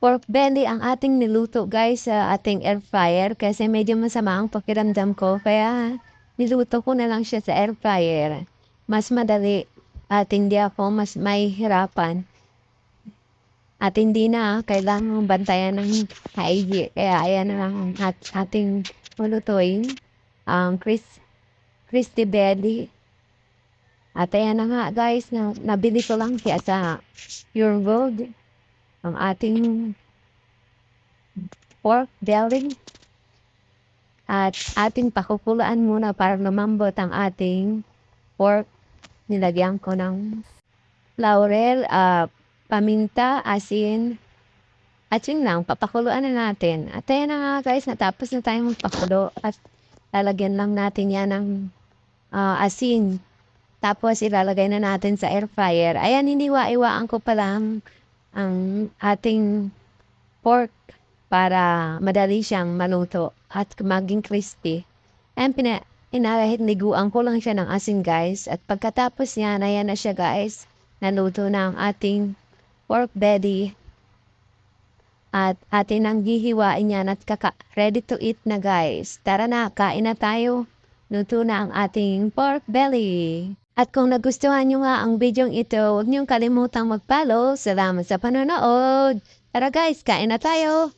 pork belly ang ating niluto guys sa ating air fryer kasi medyo masama ang pakiramdam ko kaya niluto ko na lang siya sa air fryer. Mas madali at hindi ako mas may hirapan. At hindi na kailangang bantayan ng kaigi. Kaya ayan na lang ang ating lulutuin. Ang crispy belly. At ayan na nga guys, nabili ko lang siya sa Pure Gold. Ang ating pork belly. At ating pakukulaan muna para lumambot ang ating pork. Nilagyan ko ng laurel, paminta, asin, at yun lang, papakuluan na natin. At ayan na nga guys, natapos na tayong magpakulo at lalagyan lang natin yan ng asin. Tapos ilalagay na natin sa air fryer. Ayan, hiniwa-iwaan ko pa lang ang ating pork para madali siyang maluto at maging crispy. Ayan, inaliguan ko lang siya ng asin guys. At pagkatapos yan, ayan na siya guys. Naluto na ang ating pork belly. At atin ang gihiwain yan at ready to eat na guys. Tara na, kain na tayo. Luto na ang ating pork belly. At kung nagustuhan nyo nga ang video ito, huwag niyong kalimutang mag-follow. Salamat sa panonood. Tara guys, kain na tayo.